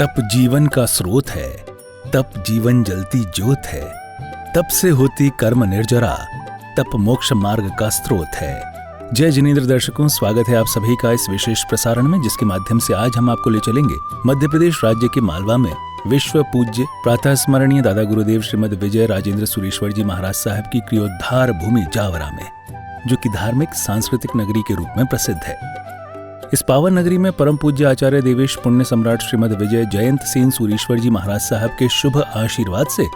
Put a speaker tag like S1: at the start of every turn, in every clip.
S1: तप जीवन का स्रोत है, तप जीवन जलती ज्योत है, तप से होती कर्म निर्जरा, तप मोक्ष मार्ग का स्रोत है। जय जिनेंद्र दर्शकों, स्वागत है आप सभी का इस विशेष प्रसारण में, जिसके माध्यम से आज हम आपको ले चलेंगे मध्य प्रदेश राज्य के मालवा में विश्व पूज्य प्रातः स्मरणीय दादा गुरुदेव श्रीमद विजय राजेंद्र सुरेश्वर जी महाराज साहब की क्रियोद्धार भूमि जावरा में, जो कि धार्मिक सांस्कृतिक नगरी के रूप में प्रसिद्ध है। इस पावन नगरी में परम पूज्य आचार्य देवेश पुण्य सम्राट श्रीमद विजय जयंत सेन सुरेश्वर जी महाराज साहब के शुभ आशीर्वाद से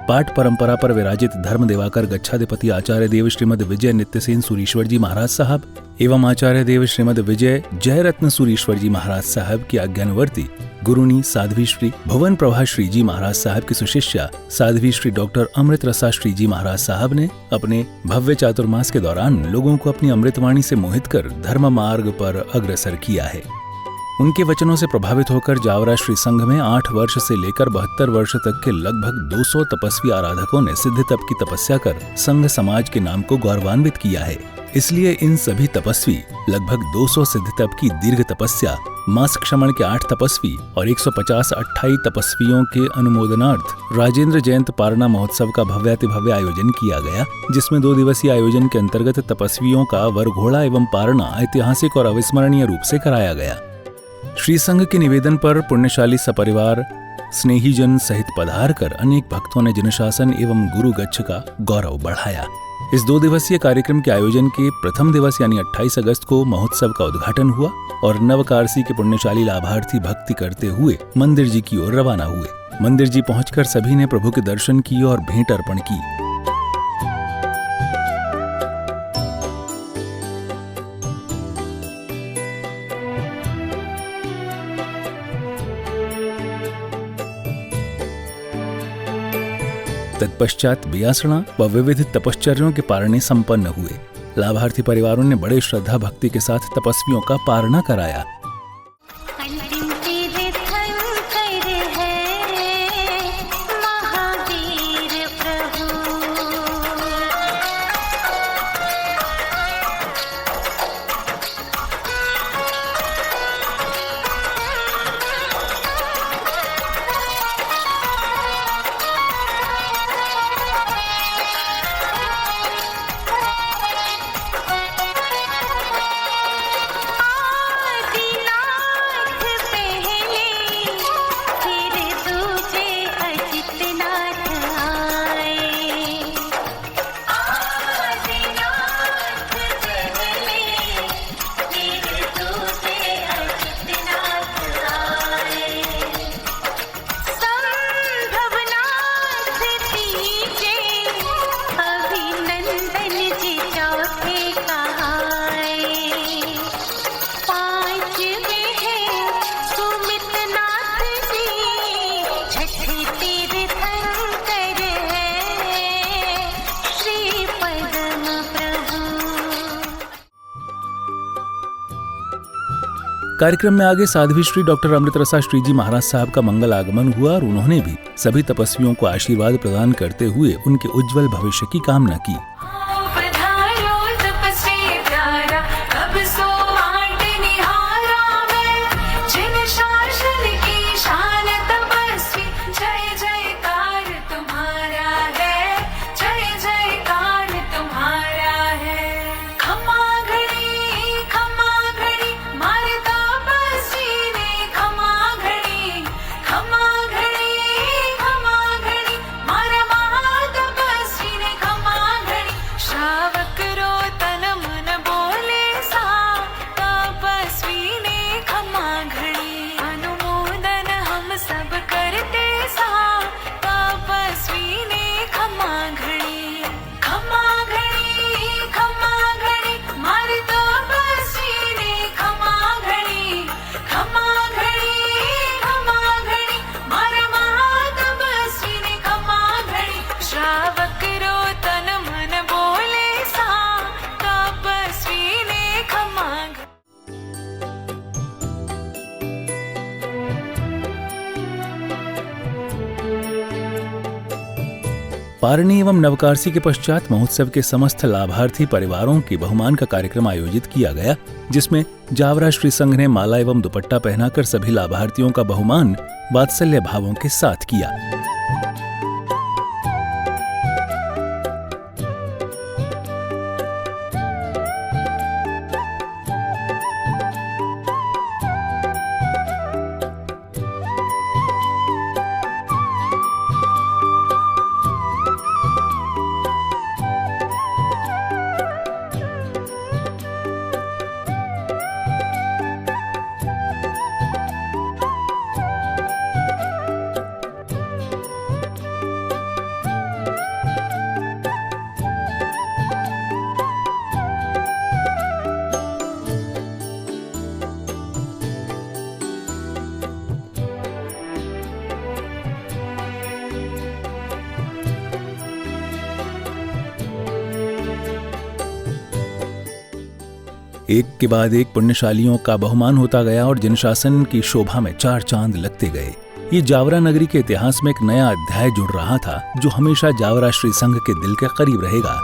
S1: पाठ परंपरा पर विराजित धर्म देवाकर गच्छाधिपति आचार्य देव श्रीमद विजय नित्यसेन सुरेश्वर जी महाराज साहब एवं आचार्य देव श्रीमद विजय जयरत्न सुरेश्वर जी महाराज साहब की आज्ञानुवर्ती गुरुनी साध्वी श्री भुवन प्रभा श्री जी महाराज साहब की सुशिष्या साध्वी श्री डॉक्टर अमृत रसा श्री जी महाराज साहब ने अपने भव्य चातुर्मास के दौरान लोगों को अपनी अमृतवाणी से मोहित कर धर्म मार्ग पर अग्रसर किया है। उनके वचनों से प्रभावित होकर जावरा श्री संघ में 8 वर्ष से लेकर 72 वर्ष तक के लगभग 200 तपस्वी आराधकों ने सिद्ध तप की तपस्या कर संघ समाज के नाम को गौरवान्वित किया है। इसलिए इन सभी तपस्वी लगभग 200 सिद्ध तप की दीर्घ तपस्या, मास क्षमण के 8 तपस्वी और 150 28 तपस्वियों के अनुमोदनार्थ राजेंद्र जयंत पारणा महोत्सव का भव्यातिभव्य आयोजन किया गया, जिसमें 2 दिवसीय आयोजन के अंतर्गत तपस्वियों का वरघोड़ा एवं पारणा ऐतिहासिक और अविस्मरणीय रूप से कराया गया। श्री संघ के निवेदन पर पुण्यशाली सपरिवार स्नेहीजन सहित पधार कर अनेक भक्तों ने जनशासन एवं गुरु गच्छ का गौरव बढ़ाया। इस 2 दिवसीय कार्यक्रम के आयोजन के प्रथम दिवस यानी 28 अगस्त को महोत्सव का उद्घाटन हुआ और नवकारसी के पुण्यशाली लाभार्थी भक्ति करते हुए मंदिर जी की ओर रवाना हुए। मंदिर जी पहुंचकर सभी ने प्रभु के दर्शन किए और भेंट अर्पण की। तत्पश्चात व्यासना व विविध तपश्चर्यों के पारणे संपन्न हुए। लाभार्थी परिवारों ने बड़े श्रद्धा भक्ति के साथ तपस्वियों का पारणा कराया। कार्यक्रम में आगे साध्वी श्री डॉक्टर अमृत रसा श्री जी महाराज साहब का मंगल आगमन हुआ और उन्होंने भी सभी तपस्वियों को आशीर्वाद प्रदान करते हुए उनके उज्जवल भविष्य की कामना की। पारणी एवं नवकारसी के पश्चात महोत्सव के समस्त लाभार्थी परिवारों की बहुमान का कार्यक्रम आयोजित किया गया, जिसमें जावरा श्री संघ ने माला एवं दुपट्टा पहनाकर सभी लाभार्थियों का बहुमान वात्सल्य भावों के साथ किया। एक के बाद एक पुण्यशालियों का बहुमान होता गया और जनशासन की शोभा में चार चांद लगते गए। ये जावरा नगरी के इतिहास में एक नया अध्याय जुड़ रहा था, जो हमेशा जावरा श्री संघ के दिल के करीब रहेगा।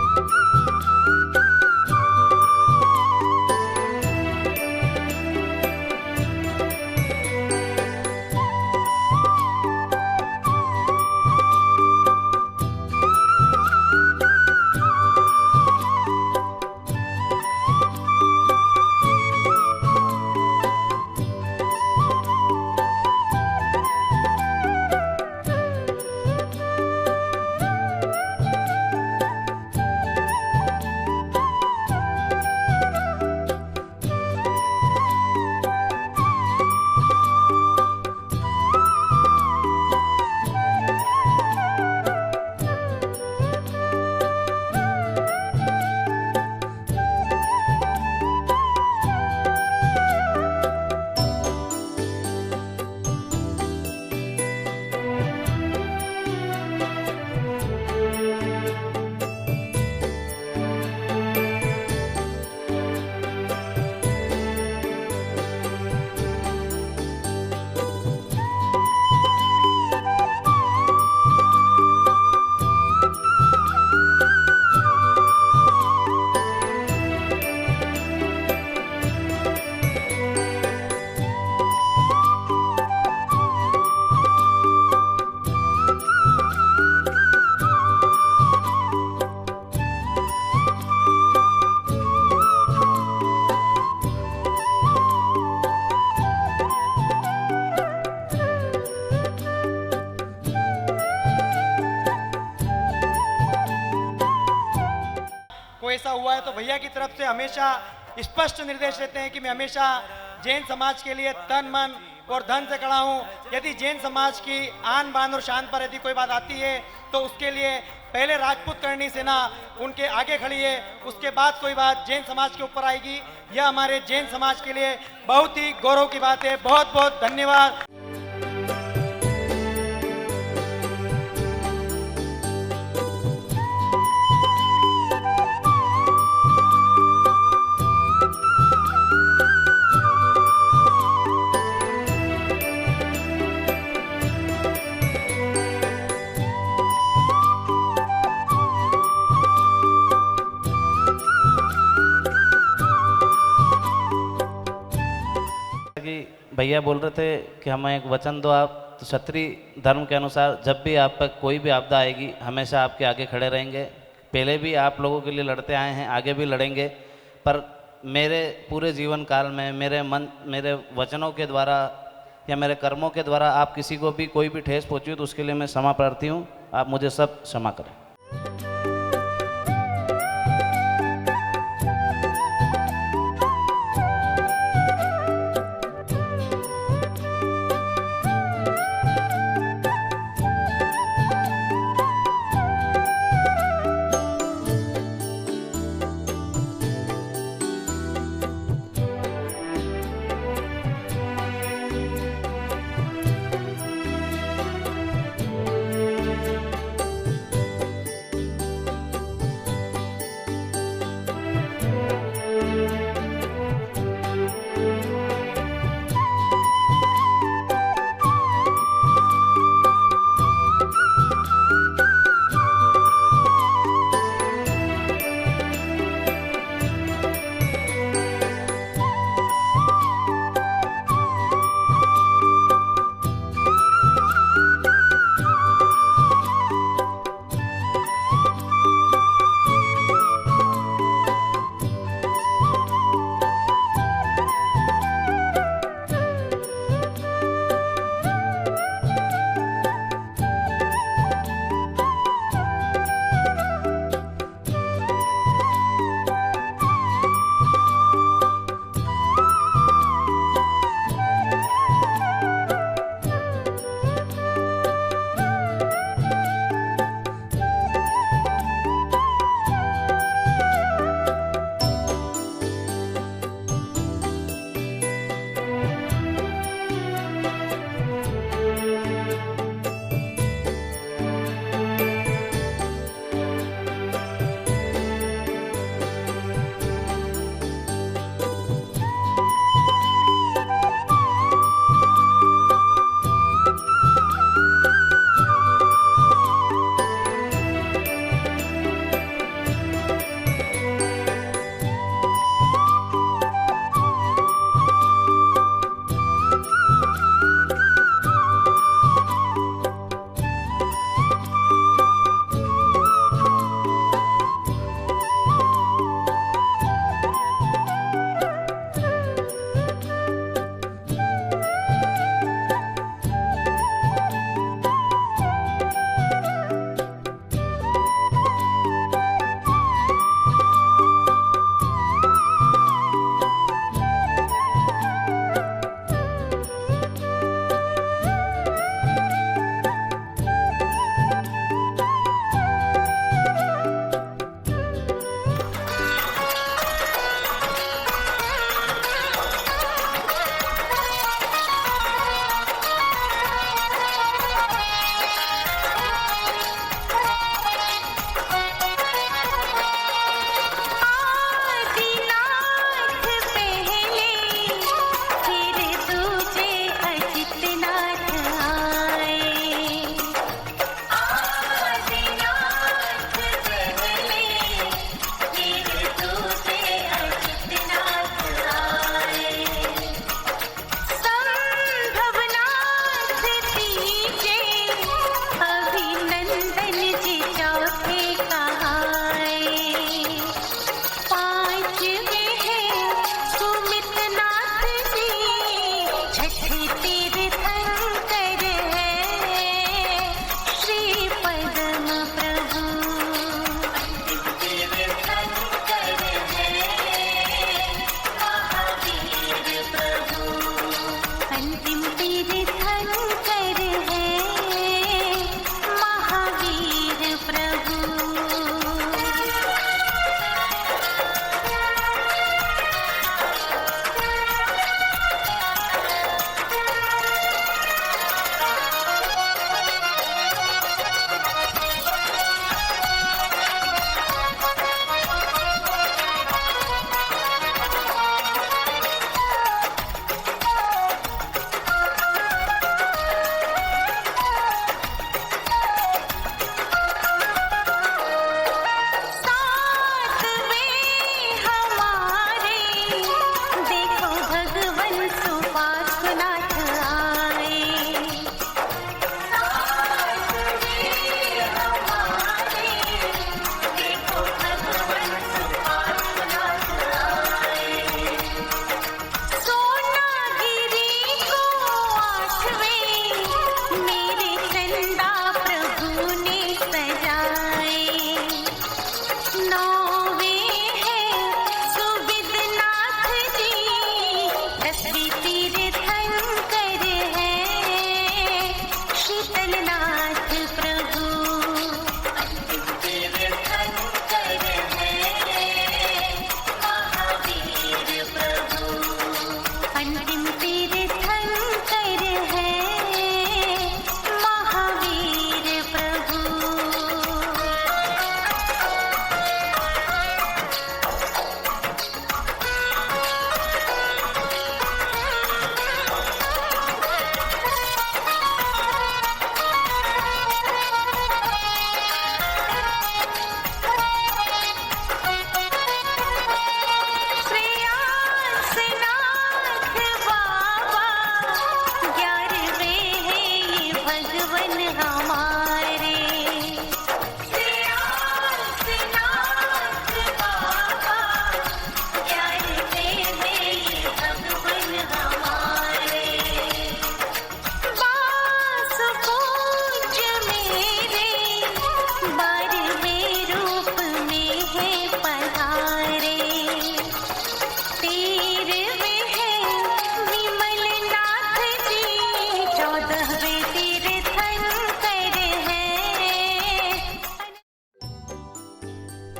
S2: ऐसा हुआ है तो भैया की तरफ से हमेशा स्पष्ट निर्देश रहते हैं कि मैं हमेशा जैन समाज के लिए तन मन और धन से खड़ा हूँ। यदि जैन समाज की आन बान और शान पर यदि कोई बात आती है तो उसके लिए पहले राजपूत करणी सेना उनके आगे खड़ी है, उसके बाद कोई बात जैन समाज के ऊपर आएगी। यह हमारे जैन समाज के लिए बहुत ही गौरव की बात है। बहुत बहुत धन्यवाद।
S3: भैया बोल रहे थे कि हमें एक वचन दो आप, तो क्षत्रिय धर्म के अनुसार जब भी आप पर कोई भी आपदा आएगी हमेशा आपके आगे खड़े रहेंगे। पहले भी आप लोगों के लिए लड़ते आए हैं, आगे भी लड़ेंगे। पर मेरे पूरे जीवन काल में मेरे वचनों के द्वारा या मेरे कर्मों के द्वारा आप किसी को भी कोई भी ठेस पहुँची तो उसके लिए मैं क्षमा प्रार्थी हूँ। आप मुझे सब क्षमा करें।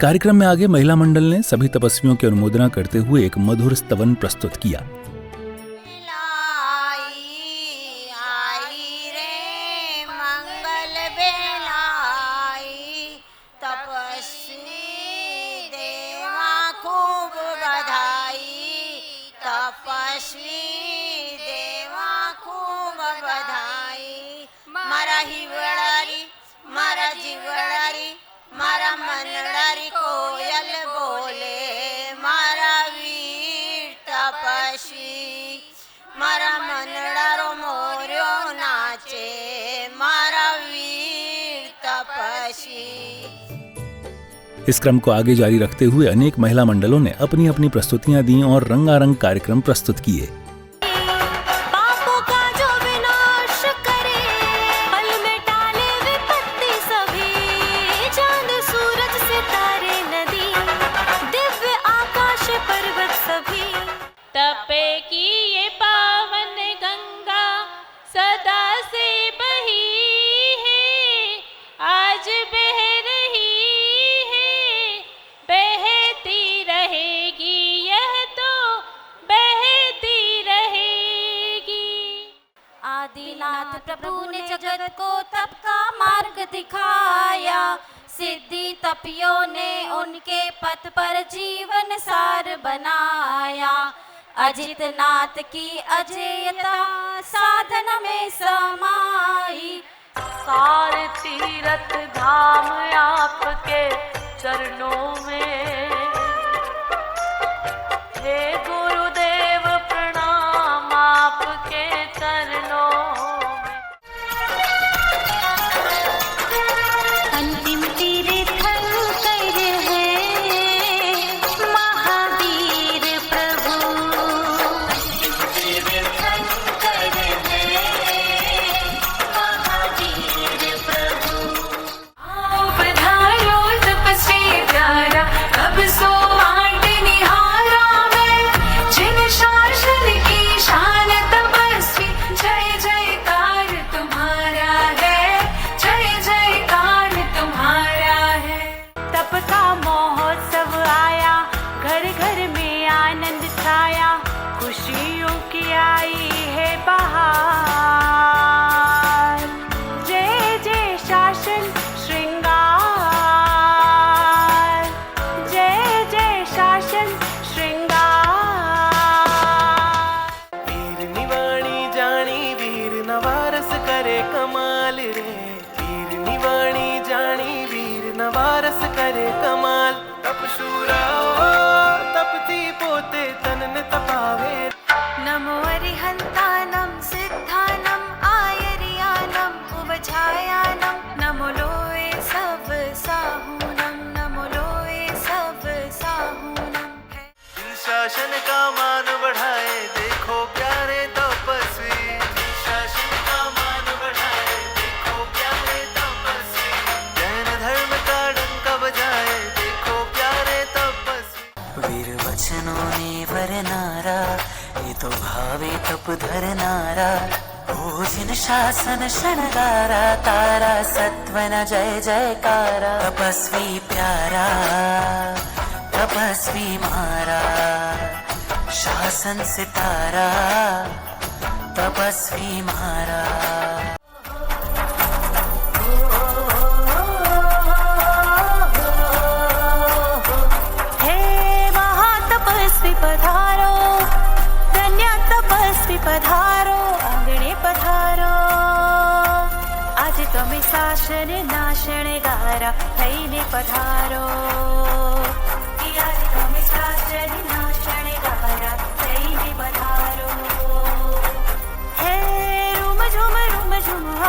S1: कार्यक्रम में आगे महिला मंडल ने सभी तपस्वियों की अनुमोदना करते हुए एक मधुर स्तवन प्रस्तुत किया।
S4: मारा मनडारी कोयल बोले, मारा वीर तपस्वी, मारा मनडारो मोर्यो नाचे, मारा वीर तपस्वी।
S1: इस क्रम को आगे जारी रखते हुए अनेक महिला मंडलों ने अपनी अपनी प्रस्तुतियां दी और रंगारंग कार्यक्रम प्रस्तुत किए।
S5: तपे की ये पावन गंगा सदा से बही है, आज बह रही है, बहती रहेगी, यह तो बहती रहेगी।
S6: आदिनाथ प्रभु ने जगत को तप का मार्ग दिखाया, सिद्धि तपियों ने उनके पथ पर जीवन सार बनाया। अजित नाथ की अजेयता साधन में समाई,
S5: सार तीरथ धाम आपके चरणों में, हे गुरुदेव प्रणाम आपके चरणों में।
S6: अंतिम तीर्थंकर है महावीर प्रभु, तीर्थंकर है महावीर प्रभु। आओ पधारो तपस्वी प्यारा, कब सो आंट निहारा मैं, जिन शासन की शान तपस्वी, जय जयकार तुम्हारा है, जय जयकार तुम्हारा है। तप का महोत्सव आया, घर घर में आनंद छाया, खुशियों की आई है बहार। जय जय शासन श्रृंगार, जय जय शासन श्रृंगार।
S7: वीर निवाणी जानी वीर नवारस करे कमाल रे, वीर निवाणी जानी वीर नवारस करे कमाल। तपशूरा तपती पोते तन ने तपावे,
S6: नमो अरिहंतानं सिद्धानं आयर्यानं उवझायानं, नमो लोए सब साहूनं, नमो लोए सब साहूनं।
S7: शासन का मान बढ़ाए देखो प्यारे तपस्वी, शासन का मान बढ़ाए देखो प्यारे तपस्वी, जैन धर्म का डंका बजाए देखो प्यारे तपस्वी। वीर वचनों ने वरनारा, ये तो भावे तप धरनारा, हो जिन शासन शणगारा, तारा सत्वन जय जयकारा। तपस्वी प्यारा तपस्वी मारा, शासन सितारा तपस्वी मारा।
S6: हे महातपस्वी पधारो, धन्य तपस्वी पधारो, आंगणे पधारो। आज તમે શાસન ના શણગારા થઈને પધારો, आज તમે શાસન ના શણગારા થઈને પધારો। હે રૂમ ઝુમ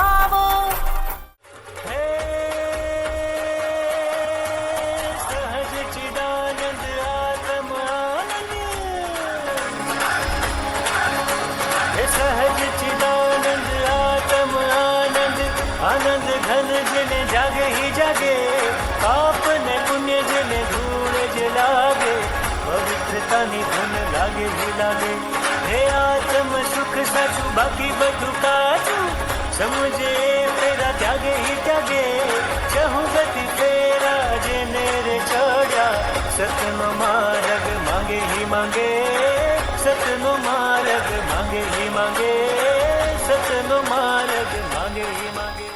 S6: આવો,
S7: सहज चिदानंद आत्मानंद, हे सहज चिदानंद आत्म आनंद, आनंद घन जिने जागे ही जागे, आपने पुण्य जिने धूल जलागे, पवित्रता नि धुन लागे ही लागे। हे आत्म सुख साचू बाकी बधु काचू, समझे तेरा त्यागे ही त्यागे, चहु गति तेरा जेने रे चढ़ સતનો માર્ગ માંગે હી માંગે, સતનો માર્ગ માંગે હી માંગે, સતનો માર્ગ માંગે હી માંગે.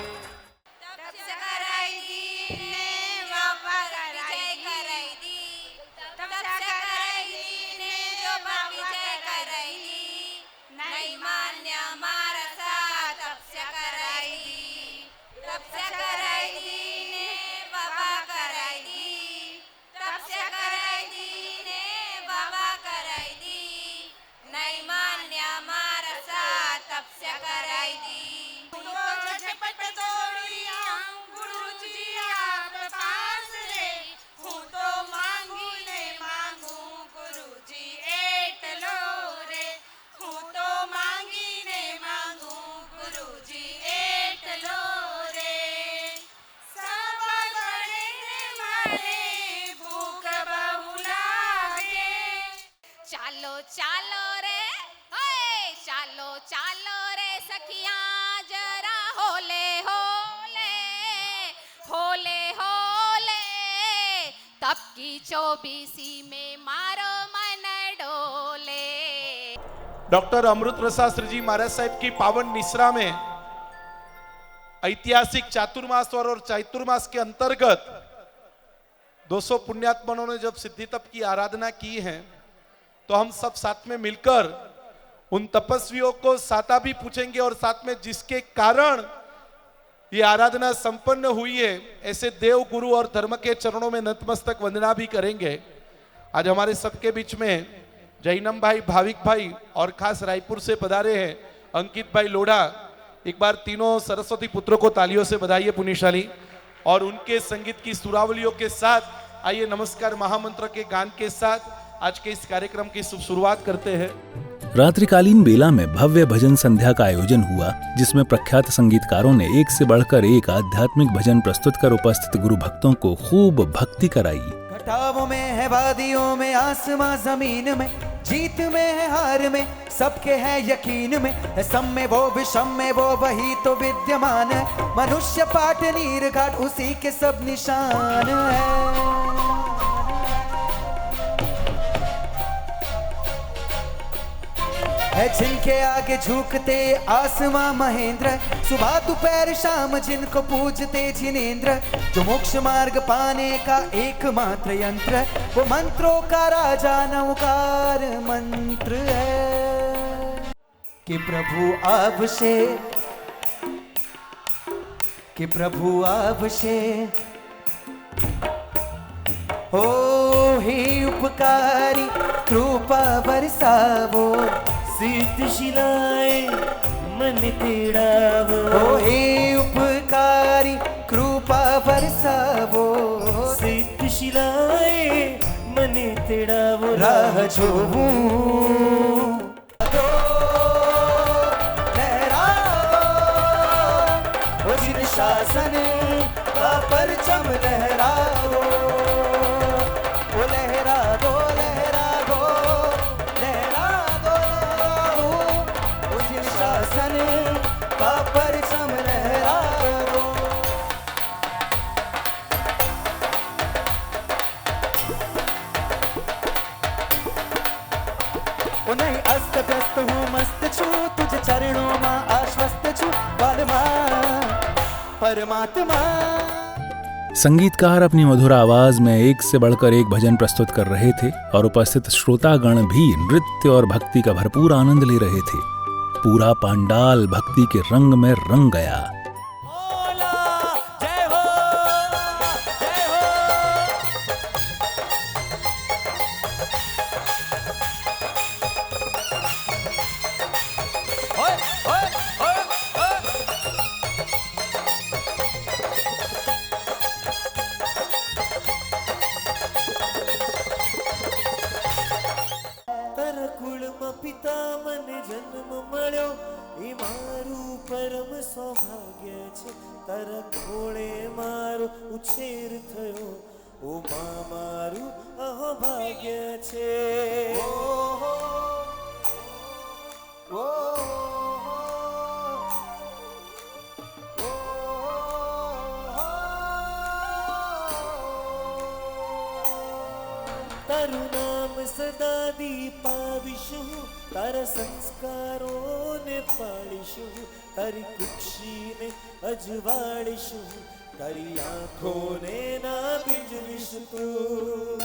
S8: ચાલો ચાલો રે ઓય ચાલો ચાલો રે સખિયા જરા હોલે હોલે હોલે હોલે तब की 24 में मारो मन डोले.
S9: डॉक्टर अमृत प्रसाद जी महाराज साहब की पावन निश्रा में ऐतिहासिक चातुर्मास और चैतुर्मास के अंतर्गत 200 पुण्यात्माओं ने जब सिद्धि तप की आराधना की है, तो हम सब साथ में मिलकर उन तपस्वियों को साता भी पूछेंगे और साथ में जिसके कारण ये आराधना संपन्न हुई है, ऐसे देव गुरु और धर्म के चरणों में नतमस्तक वंदना भी करेंगे. आज हमारे सबके बीच में जैनम भाई, भाविक भाई और खास रायपुर से पधारे हैं अंकित भाई लोढ़ा. एक बार तीनों सरस्वती पुत्रों को तालियों से बधाइए पुण्यशाली. और उनके संगीत की सुरावलियों के साथ आइए नमस्कार महामंत्र के गान के साथ आज के इस कार्यक्रम की शुरुआत करते हैं.
S1: रात्रिकालीन बेला में भव्य भजन संध्या का आयोजन हुआ, जिसमें प्रख्यात संगीतकारों ने एक से बढ़कर एक आध्यात्मिक भजन प्रस्तुत कर उपस्थित गुरु भक्तों को खूब भक्ति कराई.
S10: घटाओं में है, वादियों में, आसमां जमीन में, जीत में है, हार में, सबके है यकीन में, है सब में वो, विषम में वो, वही तो विद्यमान है. मनुष्य पाट नीर घाट उसी के सब निशान है. जिनके आगे झुकते आसमां महेंद्र, सुबह दोपहर शाम जिनको पूजते जिनेंद्र, जो मोक्ष मार्ग पाने का एकमात्र यंत्र, वो मंत्रों का राजा नौकार मंत्र है. कि प्रभु आवशे हो ही उपकारी कृपा बरसावो,
S7: सिद्ध शिलाए मन तेड़ावो,
S10: हो हे उपकारी कृपा बरसावो,
S7: सिद्ध शिलाए मन तेड़ावो.
S10: राह जोहूं लहराओ, जिन शासन का परचम लहराओ, ओ लहरा दो, लहरा दो, लहरा दो, ओ जिन शासन का परचम लहरा दो. ओ नहीं अस्त व्यस्त हूँ, मस्त छू, तुझ चरणों मां आश्वस्त छू, बालमा परमात्मा.
S1: संगीतकार अपनी मधुर आवाज में एक से बढ़कर एक भजन प्रस्तुत कर रहे थे और उपस्थित श्रोतागण भी नृत्य और भक्ति का भरपूर आनंद ले रहे थे. पूरा पांडाल भक्ति के रंग में रंग गया.
S7: પિતા મને જન્મ મળ્યો એ મારું પરમ સૌભાગ્ય છે. તારા ખોળે મારો ઉછેર થયો, ઓ મા મારું અહોભાગ્ય છે. તારું નામ સદા દીપાવીશું, તારા સંસ્કારોને પાળીશું, તારી કુક્ષીને અજવાળીશું, તારી આંખોને ના બીજવીશું તું.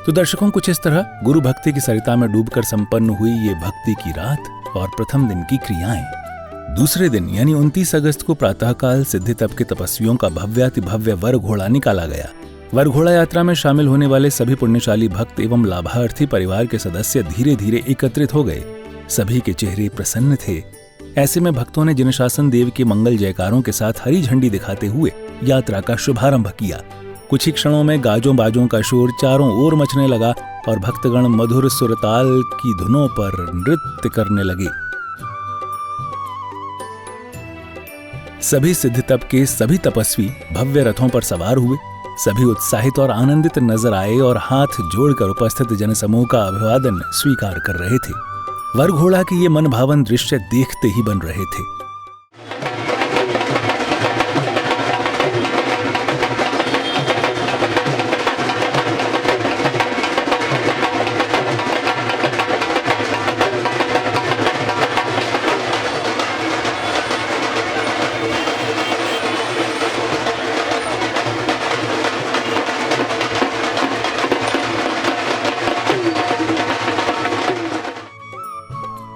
S1: तो दर्शकों, कुछ इस तरह गुरु भक्ति की सरिता में डूबकर संपन्न हुई ये भक्ति की रात और प्रथम दिन की क्रियाएं। दूसरे दिन यानी 29 अगस्त को प्रातःकाल सिद्धि तप के तपस्वियों का भव्याति भव्य वर घोड़ा निकाला गया। वर घोड़ा यात्रा में शामिल होने वाले सभी पुण्यशाली भक्त एवं लाभार्थी परिवार के सदस्य धीरे धीरे एकत्रित हो गए। सभी के चेहरे प्रसन्न थे। ऐसे में भक्तों ने जिनशासन देव के मंगल जयकारों के साथ हरी झंडी दिखाते हुए यात्रा का शुभारंभ किया। कुछ ही क्षणों में गाजों बाजों का शोर चारों ओर मचने लगा और भक्तगण मधुर सुरताल की धुनों पर नृत्य करने लगे। सभी सिद्धि तप के सभी तपस्वी भव्य रथों पर सवार हुए। सभी उत्साहित और आनंदित नजर आए और हाथ जोड़कर उपस्थित जनसमूह का अभिवादन स्वीकार कर रहे थे। वर घोड़ा के ये मनभावन दृश्य देखते ही बन रहे थे।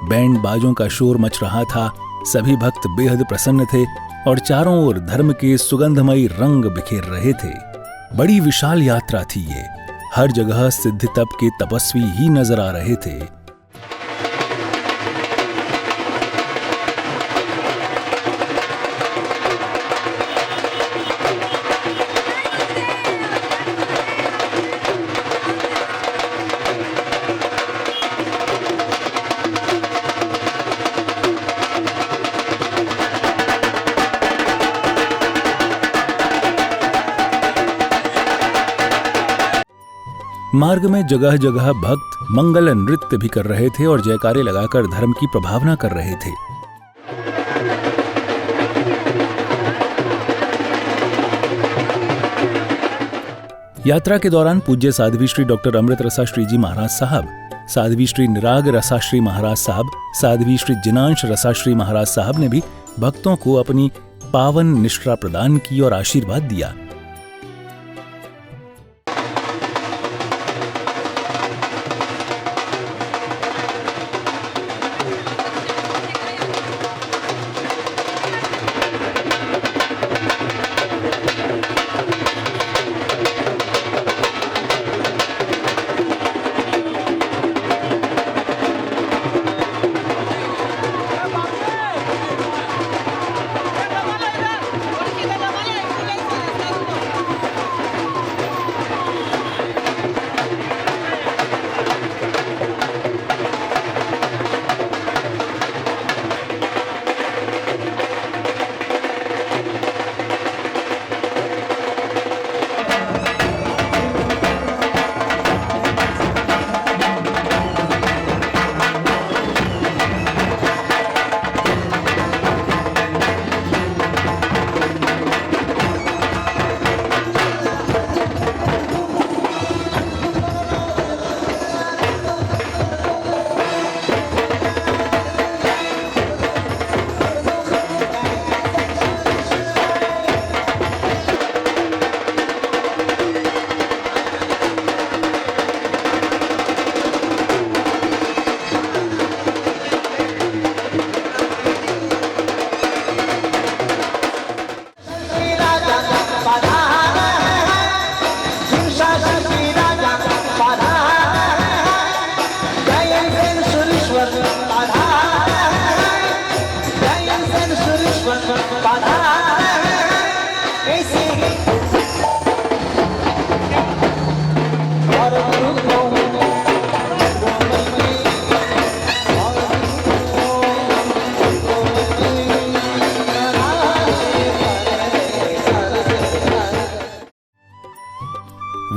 S1: बैंड बाजों का शोर मच रहा था। सभी भक्त बेहद प्रसन्न थे और चारों ओर धर्म के सुगंधमयी रंग बिखेर रहे थे। बड़ी विशाल यात्रा थी ये। हर जगह सिद्धि तप के तपस्वी ही नजर आ रहे थे। मार्ग में जगह जगह भक्त मंगल नृत्य भी कर रहे थे और जयकारे लगाकर धर्म की प्रभावना कर रहे थे। यात्रा के दौरान पूज्य साध्वी श्री डॉक्टर अमृत रसाश्री जी महाराज साहब, साध्वी श्री निराग रसाश्री महाराज साहब, साध्वी श्री जिनांश रसाश्री महाराज साहब ने भी भक्तों को अपनी पावन निष्ठा प्रदान की और आशीर्वाद दिया।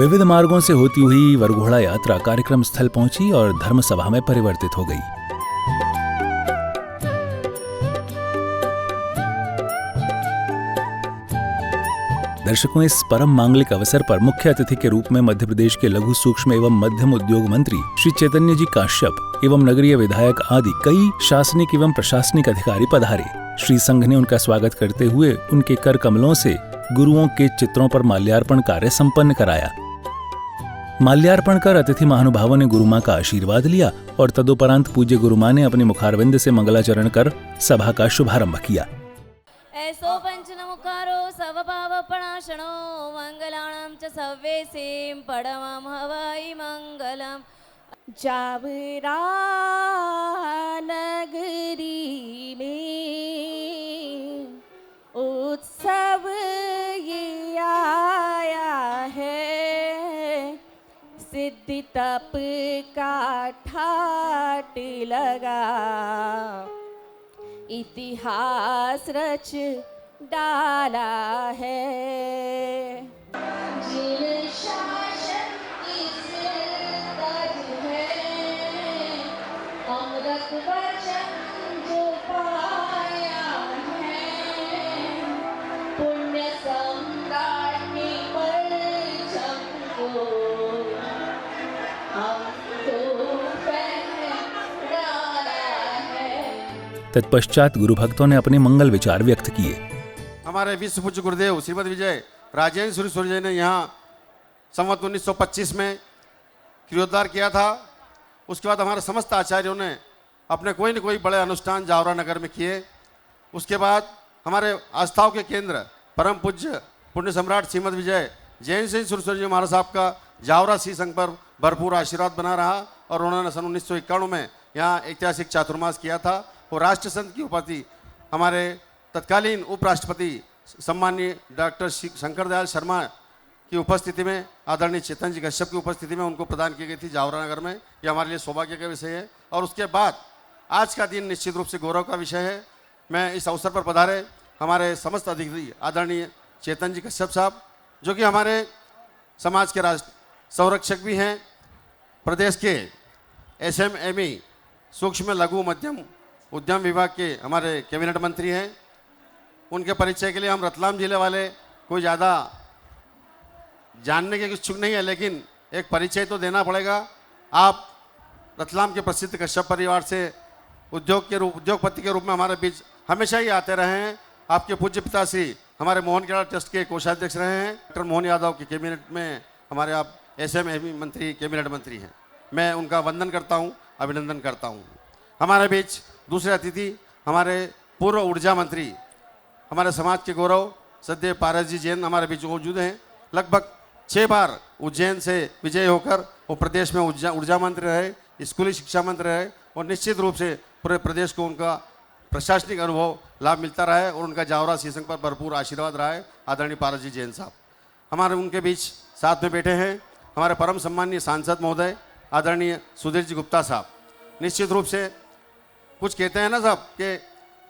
S1: विविध मार्गों से होती हुई वरघोड़ा यात्रा कार्यक्रम स्थल पहुंची और धर्म सभा में परिवर्तित हो गई। दर्शकों, इस परम मांगलिक अवसर पर मुख्य अतिथि के रूप में मध्य प्रदेश के लघु सूक्ष्म एवं मध्यम उद्योग मंत्री श्री चैतन्य जी काश्यप एवं नगरीय विधायक आदि कई शासनिक एवं प्रशासनिक अधिकारी पधारे। श्री संघ ने उनका स्वागत करते हुए उनके कर कमलों से गुरुओं के चित्रों पर माल्यार्पण कार्य संपन्न कराया। माल्यार्पण कर अतिथि महानुभावों ने गुरु मां का आशीर्वाद लिया और तदुपरांत पूज्य गुरु मां ने अपने मुखारविंद से मंगलाचरण कर सभा का शुभारंभ किया।
S11: ऐसो पंचनमुखारो सवभावपणाशनो मंगलाणां च सव्येसीं पडमं हवाई मंगलम्।
S12: जावरा नगरी में उत्सव ये आया है, सिद्धि तप का ठाट लगा, इतिहास रच डाला है। जिन शासन की सिरदर्द है, अमृत वचन जो पाया है, पुण्य सम्राट की परचम को हमको फहराया है।
S1: तत्पश्चात गुरु भक्तों ने अपने मंगल विचार व्यक्त किए।
S13: हमारे विश्व पूज्य गुरुदेव श्रीमद विजय राजेंद्र सूर्य सूर्य ने यहाँ संवत 1925 में क्रियोद्धार किया था। उसके बाद हमारे समस्त आचार्यों ने अपने कोई न कोई बड़े अनुष्ठान जावरा नगर में किए। उसके बाद हमारे आस्थाओं के केंद्र परम पूज्य पुण्य सम्राट श्रीमद विजय जैन सिंह सूर्य सूर्य महाराज साहब का जावरा सी संघ पर भरपूर आशीर्वाद बना रहा और उन्होंने सन 1991 में यहाँ ऐतिहासिक चातुर्मास किया था और राष्ट्र संत की उपाधि हमारे तत्कालीन उपराष्ट्रपति सम्माननीय डॉक्टर शंकर दयाल शर्मा की उपस्थिति में, आदरणीय चेतन जी कश्यप की उपस्थिति में उनको प्रदान की गई थी जावरा नगर में। यह हमारे लिए सौभाग्य का विषय है और उसके बाद आज का दिन निश्चित रूप से गौरव का विषय है। मैं इस अवसर पर पधारे हमारे समस्त अधिकारी आदरणीय चेतन जी कश्यप साहब, जो कि हमारे समाज के राष्ट्र संरक्षक भी हैं, प्रदेश के SMME सूक्ष्म लघु मध्यम उद्यम विभाग के हमारे कैबिनेट मंत्री हैं। उनके परिचय के लिए हम रतलाम जिले वाले कोई ज़्यादा जानने के इच्छुक नहीं है, लेकिन एक परिचय तो देना पड़ेगा। आप रतलाम के प्रसिद्ध कश्यप परिवार से उद्योगपति के रूप में हमारे बीच हमेशा ही आते रहे हैं। आपके पूज्य पिता श्री हमारे मोहन केड़ा ट्रस्ट के कोषाध्यक्ष रहे हैं। डॉक्टर मोहन यादव के कैबिनेट में हमारे आप SMME मंत्री कैबिनेट मंत्री हैं। मैं उनका वंदन करता हूँ, अभिनंदन करता हूँ। हमारे बीच दूसरे अतिथि हमारे पूर्व ऊर्जा मंत्री, हमारे समाज के गौरव सदैव पारस जी जैन हमारे बीच मौजूद हैं। लगभग 6 बार उज्जैन से विजय होकर वो प्रदेश में ऊर्जा मंत्री रहे, स्कूली शिक्षा मंत्री रहे और निश्चित रूप से पूरे प्रदेश को उनका प्रशासनिक अनुभव लाभ मिलता रहा है और उनका जावरा सी संघ पर भरपूर आशीर्वाद रहा है। आदरणीय पारस जी जैन साहब हमारे उनके बीच साथ में बैठे हैं हमारे परम सम्मानीय सांसद महोदय आदरणीय सुधीर जी गुप्ता साहब। निश्चित रूप से कुछ कहते हैं ना साहब कि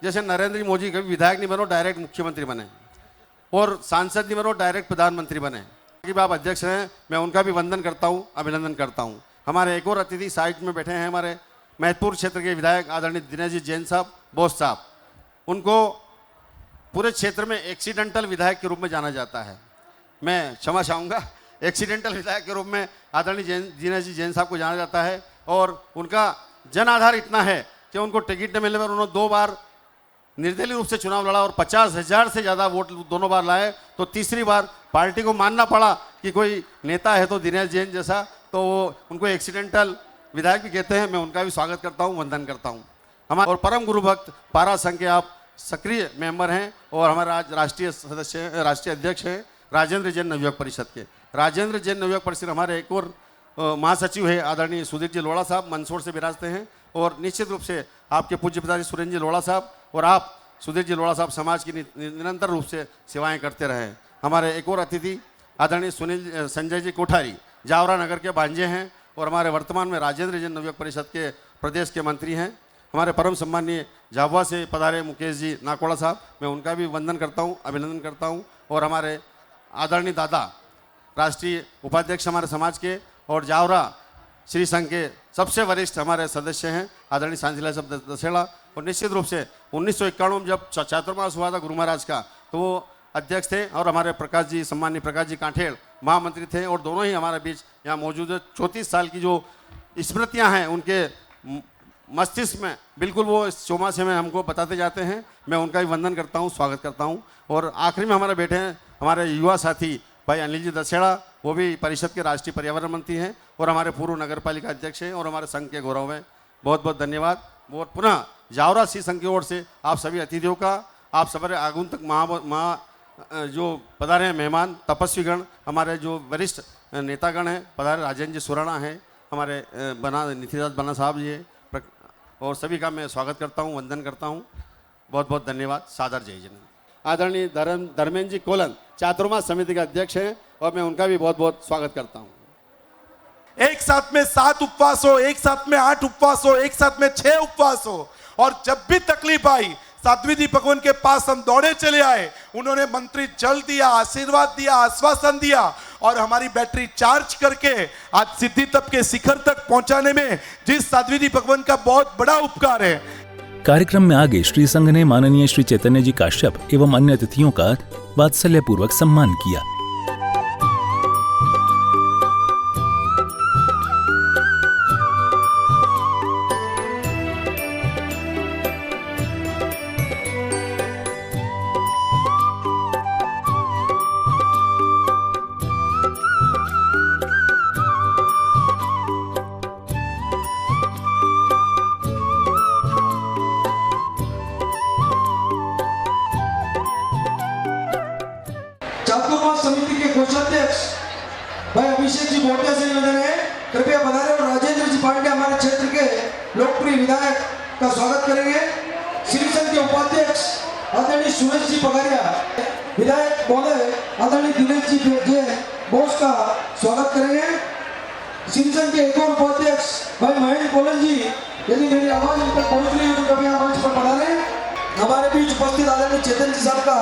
S13: जैसे नरेंद्र मोदी कभी विधायक नहीं बनो डायरेक्ट मुख्यमंत्री बने और सांसद नहीं बनो डायरेक्ट प्रधानमंत्री बने। कि आप अध्यक्ष हैं, मैं उनका भी वंदन करता हूं, अभिनंदन करता हूं। हमारे एक और अतिथि साइड में बैठे हैं हमारे महत्वपूर्ण क्षेत्र के विधायक आदरणीय दिनेश जी जैन साहब बोस साहब। उनको पूरे क्षेत्र में एक्सीडेंटल विधायक के रूप में जाना जाता है। मैं क्षमा चाहूँगा, एक्सीडेंटल विधायक के रूप में आदरणीय दिनेश जी जैन साहब को जाना जाता है और उनका जन आधार इतना है कि उनको टिकट न मिलने पर उन्होंने 2 बार निर्दलीय रूप से चुनाव लड़ा और 50,000 से ज़्यादा वोट दोनों बार लाए। तो तीसरी बार पार्टी को मानना पड़ा कि कोई नेता है तो दिनेश जैन जैसा, तो वो उनको एक्सीडेंटल विधायक भी कहते हैं। मैं उनका भी स्वागत करता हूँ, वंदन करता हूँ। हमारे और परम गुरु भक्त पारा संघ के आप सक्रिय मेंबर हैं और हमारे राष्ट्रीय सदस्य राष्ट्रीय अध्यक्ष हैं राजेंद्र जैन नवयुवक परिषद के। राजेंद्र जैन नवयुवक परिषद हमारे एक और महासचिव है आदरणीय सुधीर जी लोढ़ा साहब, मंदसौर से विराजते हैं और निश्चित रूप से आपके पूज्य पिताजी सुरेंद्र जी लोढ़ा साहब और आप सुधीर जी लोढ़ा साहब समाज की निरंतर रूप से सेवाएं करते रहे। हमारे एक और अतिथि आदरणीय संजय जी कोठारी जावरा नगर के भांजे हैं और हमारे वर्तमान में राजेंद्र जैन नवयुवक परिषद के प्रदेश के मंत्री हैं। हमारे परम सम्मानीय झाबुआ से पधारे मुकेश जी नाकोड़ा साहब, मैं उनका भी वंदन करता हूँ, अभिनंदन करता हूँ। और हमारे आदरणीय दादा राष्ट्रीय उपाध्यक्ष हमारे समाज के, और जावरा श्री संघ के सबसे वरिष्ठ हमारे सदस्य हैं आदरणीय शांतिलाल साहब दसेड़ा। और निश्चित रूप से 1991 में जब चातुर्मास हुआ था गुरु महाराज का, तो वो अध्यक्ष थे, और हमारे प्रकाश जी, सम्मानीय प्रकाश जी कांठेड़ महामंत्री थे, और दोनों ही हमारे बीच यहाँ मौजूद है। 34 साल की जो स्मृतियाँ हैं उनके मस्तिष्क में बिल्कुल वो इस चौमासे में हमको बताते जाते हैं। मैं उनका भी वंदन करता हूँ, स्वागत करता हूँ। और आखिरी में हमारे बैठे हैं हमारे युवा साथी भाई अनिल जी दसेड़ा, वो भी परिषद के राष्ट्रीय पर्यावरण मंत्री हैं और हमारे पूर्व नगर पालिका अध्यक्ष हैं और हमारे संघ के गौरव में। बहुत बहुत धन्यवाद। और पुनः जावरा सी संघ की ओर से आप सभी अतिथियों का, आप सभी आगुंतक जो पधारे हैं मेहमान, तपस्वीगण, हमारे जो वरिष्ठ नेतागण हैं पधारे, राजेंद्र जी सुराणा हैं, हमारे निथिदास बना साहब जी हैं, और सभी का मैं स्वागत करता हूँ, वंदन करता हूँ। बहुत बहुत धन्यवाद। सादर जय जिनेंद्र। आदरणीय धर्मेंद्र जी कोलन चातुर्मास समिति के अध्यक्ष हैं, और मैं उनका भी बहुत बहुत स्वागत करता हूँ।
S9: एक साथ में 7 उपवास हो, एक साथ में 8 उपवास हो, एक साथ में 6 उपवास हो, और जब भी तकलीफ आई साध्वी जी भगवान के पास हम दौड़े चले आए। उन्होंने मंत्री जल दिया, आशीर्वाद दिया, आश्वासन दिया, और हमारी बैटरी चार्ज करके आज सिद्धि तप के शिखर तक पहुंचाने में जिस साध्वी जी भगवान का बहुत बड़ा उपकार है।
S1: कार्यक्रम में आगे श्री संघ ने माननीय श्री चैतन्य जी काश्यप एवं अन्य अतिथियों का वात्सल्यपूर्वक सम्मान किया।
S14: चातुर्मास समिति के कोषाध्यक्ष भाई अभिषेक जी मोटिया से निवेदन है, कृपया पधारे। और राजेंद्र जी पांडे हमारे क्षेत्र के लोकप्रिय विधायक का स्वागत करेंगे। श्री संघ के उपाध्यक्ष आदरणीय सुरेश जी पगारिया, विधायक महोदय आदरणीय दिनेश जी बोस का स्वागत करेंगे। श्री संघ के एक और उपाध्यक्ष भाई महेंद्र कोलन जी, यदि मेरी आवाज उन तक पहुंच रही हो तो कृपया मंच पर पधारे। हमारे बीच उपस्थित आदरणीय चेतन जी साहब का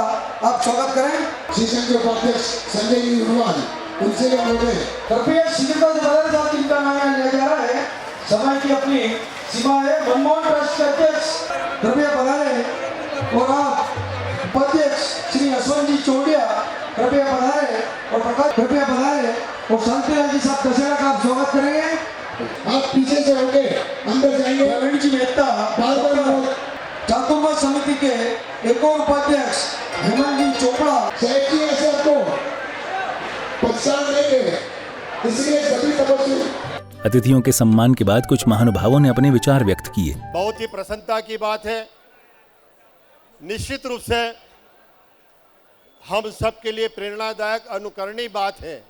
S14: आप स्वागत करें।
S15: श्री संघ के उपाध्यक्ष संजय जी हनुमान, उनसे भी अनुरोध है
S14: कृपया शीघ्रता से पधारे साहब, जिनका नाम यहाँ लिया जा रहा है। समय की अपनी सीमा है। मनमोहन ट्रस्ट के अध्यक्ष कृपया पधारे, और आप उपाध्यक्ष श्री अश्वनी जी चौड़िया कृपया पधारे, और प्रकाश कृपया पधारे, और शांतिलाल जी साहब दशहरा का आप स्वागत करेंगे।
S15: आप पीछे से होंगे, अंदर जाएंगे।
S14: प्रवीण जी मेहता चातुर्मास समिति के एक और उपाध्यक्ष हेमंत जी चोपड़ा,
S15: साहब जी ऐसे आपको पहचान देंगे, इसलिए सभी तपस्वी।
S1: अतिथियों के सम्मान के बाद कुछ महानुभावों ने अपने विचार व्यक्त किए।
S16: बहुत ही प्रसन्नता की बात है। निश्चित रूप से हम सबके लिए प्रेरणादायक अनुकरणीय बात है।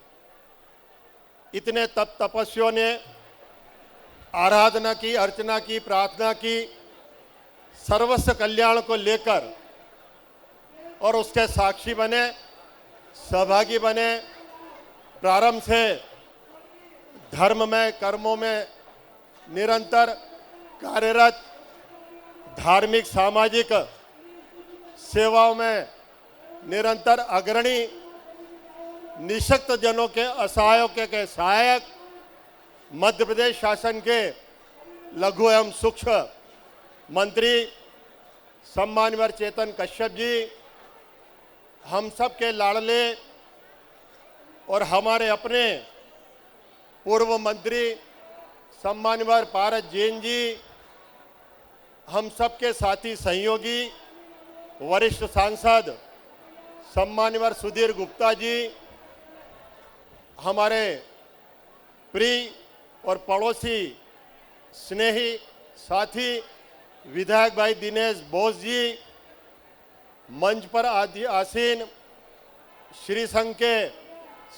S16: इतने तपस्वियों ने आराधना की, अर्चना की, प्रार्थना की, सर्वस्व कल्याण को लेकर, और उसके साक्षी बने, सहभागी बने। प्रारंभ से धर्म में, कर्मों में निरंतर कार्यरत, धार्मिक सामाजिक सेवाओं में निरंतर अग्रणी, निशक्त जनों के असहायों के सहायक, मध्य प्रदेश शासन के लघु एवं सूक्ष्म मंत्री सम्मानवर चेतन कश्यप जी, हम सब के लाडले और हमारे अपने पूर्व मंत्री सम्मानवर पारस जैन जी, हम सब के साथी सहयोगी वरिष्ठ सांसद सम्मानवर सुधीर गुप्ता जी, हमारे प्रिय और पड़ोसी स्नेही साथी विधायक भाई दिनेश बोस जी, मंच पर आसीन श्री संघ के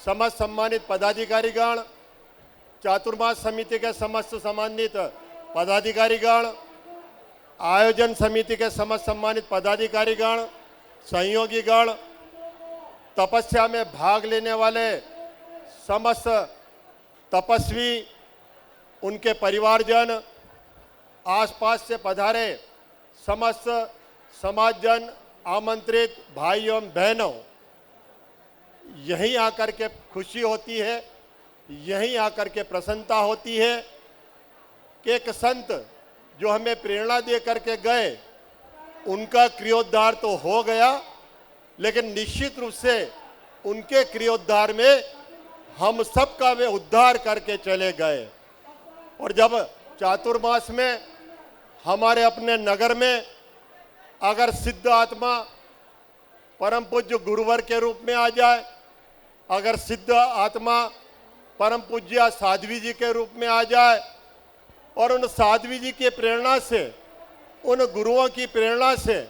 S16: समस्त सम्मानित पदाधिकारीगण, चातुर्मास समिति के समस्त सम्मानित पदाधिकारीगण, आयोजन समिति के समस्त सम्मानित पदाधिकारीगण, सहयोगीगण, तपस्या में भाग लेने वाले समस्त तपस्वी, उनके परिवारजन, आसपास से पधारे समस्त समाजजन, आमंत्रित भाइयों एवं बहनों, यहीं आकर के खुशी होती है, यहीं आकर के प्रसन्नता होती है कि एक संत जो हमें प्रेरणा दे करके गए, उनका क्रियोद्धार तो हो गया, लेकिन निश्चित रूप से उनके क्रियोद्धार में हम सबका वे उद्धार करके चले गए। और जब चातुर्मास में हमारे अपने नगर में अगर सिद्ध आत्मा परम पूज्य गुरुवर के रूप में आ जाए, अगर सिद्ध आत्मा परम पूज्य साध्वी जी के रूप में आ जाए और उन साध्वी जी की प्रेरणा से, उन गुरुओं की प्रेरणा से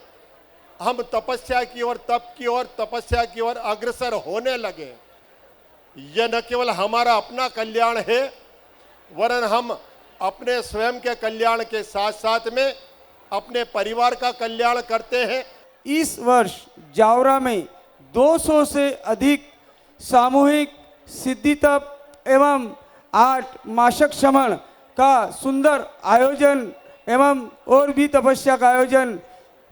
S16: हम तपस्या की ओर, तप की ओर, तपस्या की ओर अग्रसर होने लगे, यह न केवल हमारा अपना कल्याण है, वरन हम अपने स्वयं के कल्याण के साथ साथ में अपने परिवार का कल्याण करते हैं।
S17: इस वर्ष जावरा में 200 से अधिक सामूहिक सिद्धि तप एवं 8 मासिक श्रवण का सुंदर आयोजन एवं और भी तपस्या का आयोजन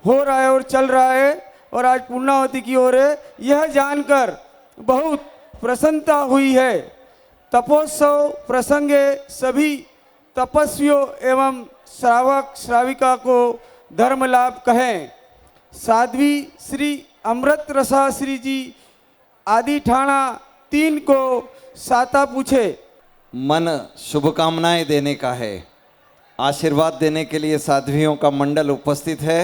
S17: हो रहा है और चल रहा है और आज पूर्णाहुति की ओर है। यह जानकर बहुत प्रसन्नता हुई है। तपोत्सव प्रसंगे सभी तपस्वियों एवं श्रावक श्राविका को धर्म लाभ कहें। साध्वी श्री अमृत रसा श्री जी आदि ठाणा 3 को साता पूछे।
S18: मन शुभकामनाएं देने का है, आशीर्वाद देने के लिए साध्वियों का मंडल उपस्थित है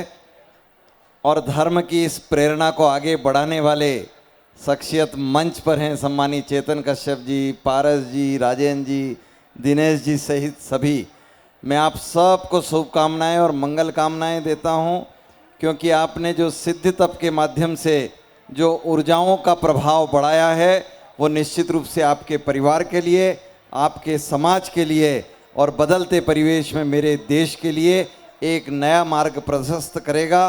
S18: और धर्म की इस प्रेरणा को आगे बढ़ाने वाले शख्सियत मंच पर हैं। सम्मानित चेतन कश्यप जी, पारस जी, राजेंद्र जी, दिनेश जी सहित सभी, मैं आप सबको शुभकामनाएं और मंगल कामनाएं देता हूं, क्योंकि आपने जो सिद्ध तप के माध्यम से जो ऊर्जाओं का प्रभाव बढ़ाया है वो निश्चित रूप से आपके परिवार के लिए, आपके समाज के लिए और बदलते परिवेश में मेरे देश के लिए एक नया मार्ग प्रशस्त करेगा।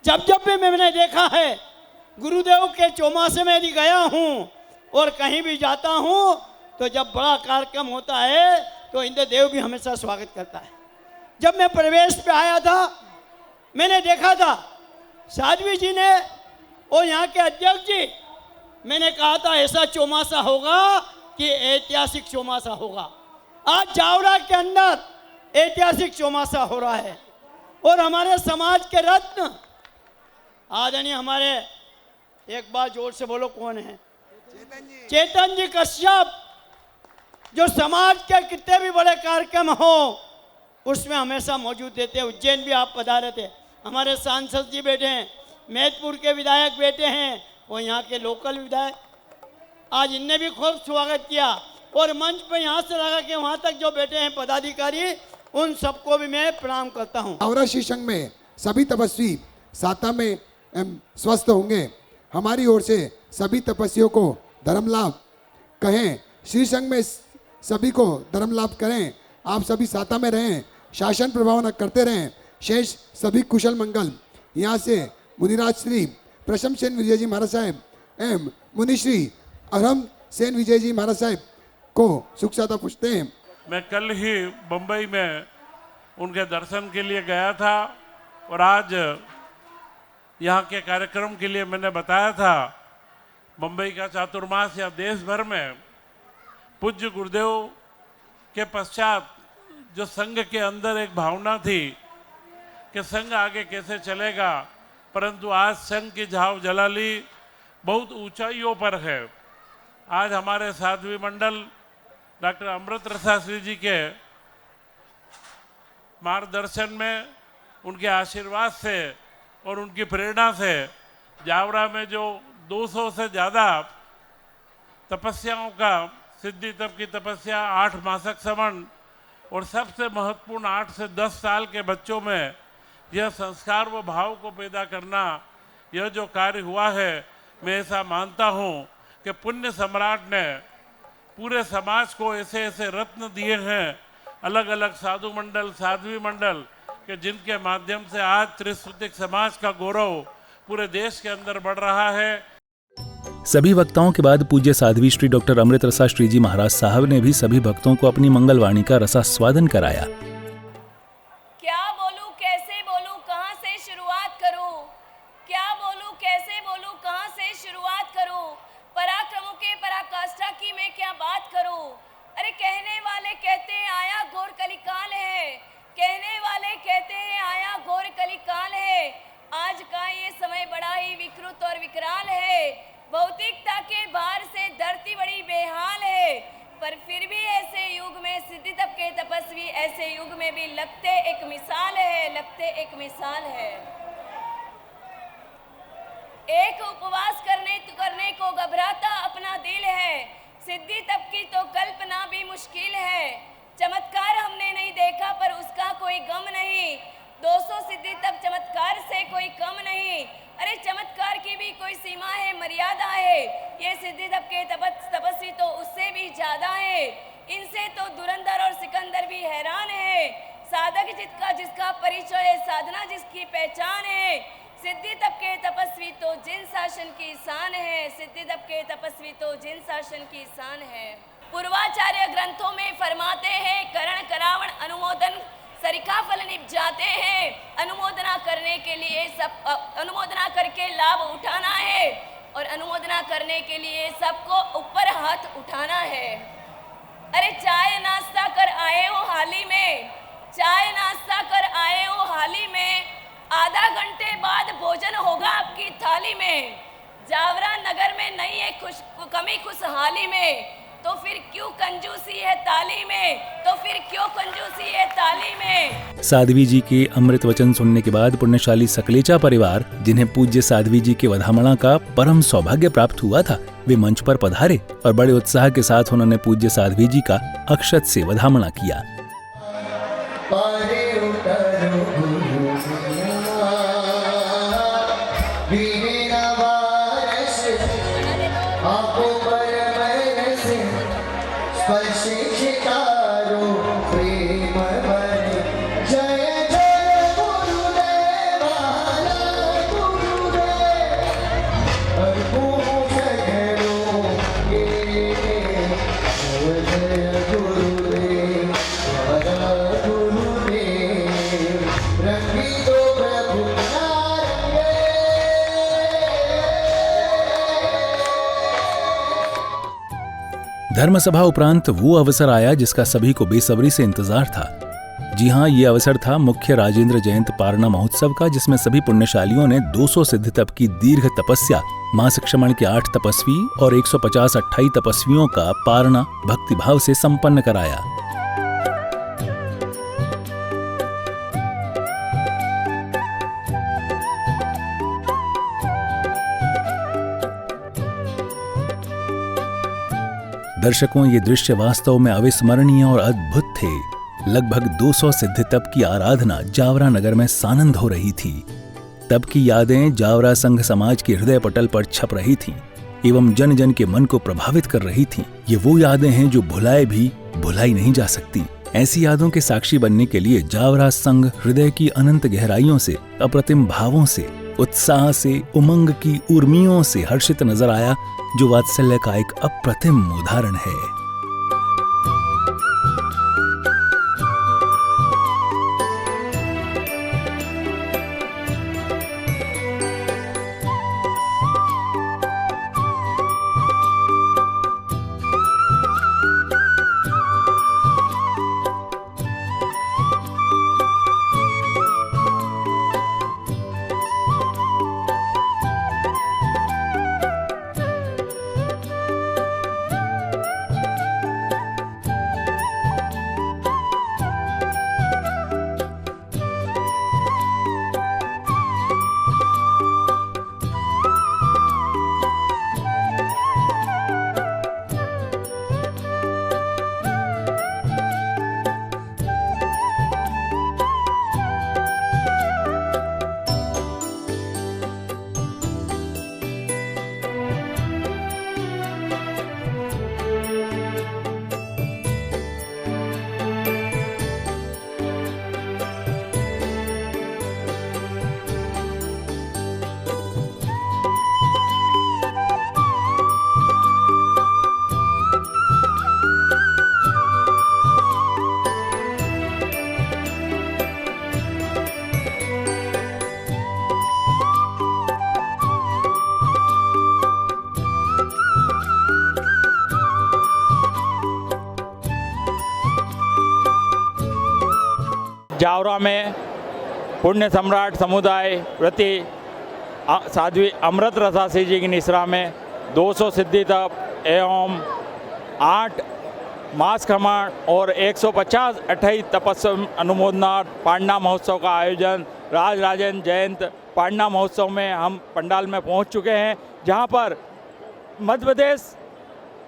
S2: जब भी मैंने देखा है गुरुदेव के चौमासे में यदि गया हूँ और कहीं भी जाता हूँ तो जब बड़ा कार्यक्रम होता है तो इंद्र देव भी हमेशा स्वागत करता है। जब मैं प्रवेश पे आया था मैंने देखा था साध्वी जी ने और यहाँ के अध्यक्ष जी, मैंने कहा था ऐसा चौमासा होगा कि ऐतिहासिक चौमासा होगा। आज जावरा के अंदर ऐतिहासिक चौमासा हो रहा है और हमारे समाज के रत्न आदरणीय हमारे, एक बार जोर से बोलो कौन है, चेतन जी कश्यप, जो समाज के कितने भी बड़े कार्यक्रम हो उसमें हमेशा मौजूद रहते हैं। उज्जैन भी आप पधारे थे, हमारे सांसद जी बैठे हैं, मैदपुर के विधायक बैठे हैं और यहाँ के लोकल विधायक, आज इनने भी खूब स्वागत किया और मंच पर यहाँ से लगा के वहाँ तक जो बैठे हैं पदाधिकारी, उन सबको भी मैं प्रणाम करता हूँ।
S15: जावरा श्री संघ में सभी तपस्वी साता में स्वस्थ होंगे। हमारी ओर से सभी तपस्वियों को धर्म लाभ कहें, श्री संघ में सभी को धर्म लाभ करें। आप सभी साता में रहें, शासन प्रभाव करते रहें, शेष सभी कुशल मंगल। यहाँ से मुनिराज श्री प्रशम सेन विजय जी महाराज साहेब एवं मुनिश्री अरहम सेन विजय जी महाराज साहेब को सुख सादा पूछते हैं।
S19: मैं कल ही बम्बई में उनके दर्शन के लिए गया था और आज यहाँ के कार्यक्रम के लिए मैंने बताया था। बम्बई का चातुर्मास या देश भर में पूज्य गुरुदेव के पश्चात जो संघ के अंदर एक भावना थी कि संघ आगे कैसे चलेगा, परंतु आज संघ की झाव जलाली बहुत ऊंचाइयों पर है। आज हमारे साध्वी मंडल डॉक्टर अमृत रसा श्री जी के मार्गदर्शन में, उनके आशीर्वाद से और उनकी प्रेरणा से जावरा में जो 200 से ज़्यादा तपस्याओं का, सिद्धि तप की तपस्या, 8 मासिक श्रवण और सबसे महत्वपूर्ण 8 से 10 साल के बच्चों में यह संस्कार व भाव को पैदा करना, यह जो कार्य हुआ है, मैं ऐसा मानता हूँ कि पुण्य सम्राट ने पूरे समाज को ऐसे ऐसे रत्न दिए हैं, अलग अलग साधु मंडल, साध्वी मंडल, कि जिनके माध्यम से आज त्रिश्रुतिक समाज का गौरव पूरे देश के अंदर बढ़ रहा है।
S1: सभी वक्ताओं के बाद पूज्य साध्वी श्री डॉक्टर अमृत रसा श्री जी महाराज साहब ने भी सभी भक्तों को अपनी मंगलवाणी का रसास्वादन कराया।
S11: क्या बोलूं, कैसे बोलूं, कहां से शुरुआत करूं, क्या बोलूं, कैसे बोलूं, कहां से शुरुआत करूं। पराक्रम लगते एक मिसाल है, लगते एक मिसाल है। एक उपवास करने को घबराता अपना दिल है, सिद्धि तब की तो कल्पना भी मुश्किल है। चमत्कार हमने नहीं देखा पर उसका कोई गम नहीं, 200 सिद्धि तब चमत्कार से कोई कम नहीं। अरे चमत्कार की भी कोई सीमा है, मर्यादा है, ये सिद्धि तब के तपस्वी तो उससे भी ज्यादा है। इनसे तो धुरंधर और सिकंदर भी हैरान है। साधक जिसका परिचय है, साधना जिसकी पहचान है। सिद्धि तब के तपस्वी तो जिन शासन की शान है, सिद्धि तब के तपस्वी तो जिन शासन की शान है। पूर्वाचार्य ग्रंथों में फरमाते हैं, करण करावण अनुमोदन सरिखा फल निभ जाते हैं। अनुमोदना करने के लिए अनुमोदना करके लाभ उठाना है और अनुमोदना करने के लिए सबको ऊपर हाथ उठाना है। अरे चाय नाश्ता कर आए हो हाली में, चाय नाश्ता कर आए हो हाली में, आधा घंटे बाद भोजन होगा आपकी थाली में। जावरा नगर में नहीं है कमी खुशहाली में, तो फिर क्यों कंजूसी है ताली में, तो फिर क्यों कंजूसी है ताली में।
S1: साध्वी जी के अमृत वचन सुनने के बाद पुण्यशाली सकलेचा परिवार, जिन्हें पूज्य साध्वी जी के वधामणा का परम सौभाग्य प्राप्त हुआ था, वे मंच पर पधारे और बड़े उत्साह के साथ उन्होंने पूज्य साध्वी जी का अक्षत से वधामणा किया। धर्मसभा उपरांत वो अवसर आया जिसका सभी को बेसब्री से इंतजार था। जी हाँ, ये अवसर था मुख्य राजेंद्र जयंत पारणा महोत्सव का, जिसमें सभी पुण्यशालियों ने 200 सिद्ध तप की दीर्घ तपस्या, मासिक श्रमण के 8 तपस्वी और 150 अट्ठाई तपस्वियों का पारणा भक्तिभाव से संपन्न कराया। दर्शकों, ये दृश्य वास्तव में अविस्मरणीय और अद्भुत थे। लगभग 200 सिद्ध तप की आराधना जावरा नगर में सानंद हो रही थी। तप की यादें जावरा संघ समाज के हृदय पटल पर छप रही थीं एवं जन जन के मन को प्रभावित कर रही थीं। ये वो यादें हैं जो भुलाई नहीं जा सकती। ऐसी यादों के साक्षी बनने के लिए जावरा संघ हृदय की अनंत गहराइयों से, अप्रतिम भावों से, उत्साह से, उमंग की उर्मियों से हर्षित नजर आया, जो वात्सल्य का एक अप्रतिम उदाहरण है।
S20: जावरा में पुण्य सम्राट समुदाय व्रती साध्वी अमृत रसासी जी की निश्रा में 200 सिद्धि तप एवं 8 मास खमण और 150 28 तपस्या अनुमोदनार्थ पांडा महोत्सव का आयोजन राज राजेंद्र जयंत पांडा महोत्सव में हम पंडाल में पहुंच चुके हैं, जहां पर मध्य प्रदेश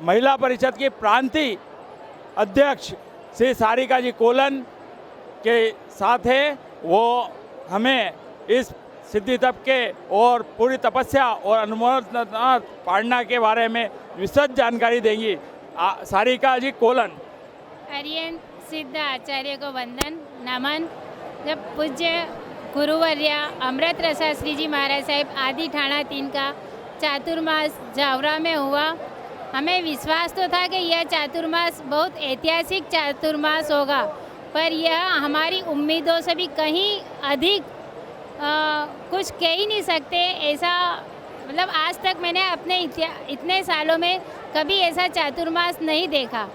S20: महिला परिषद की प्रांतीय अध्यक्ष श्री सारिका जी कोलन के साथ है। वो हमें इस सिद्धि तप के और पूरी तपस्या और अनुमोदनार्थ पांडा के बारे में विस्तृत जानकारी देंगी। सारिका जी कोलन।
S21: आर्यन सिद्ध आचार्य को वंदन नमन। जब पूज्य गुरुवर्या अमृत रसा श्री जी महाराज साहिब आदि ठाणा 3 का चातुर्मास जावरा में हुआ, हमें विश्वास तो था कि यह चातुर्मास बहुत ऐतिहासिक चातुर्मास होगा, पर यह हमारी उम्मीदों से भी कहीं अधिक कुछ कह ही नहीं सकते। ऐसा मतलब आज तक मैंने अपने इतने सालों में कभी ऐसा चातुर्मास नहीं देखा।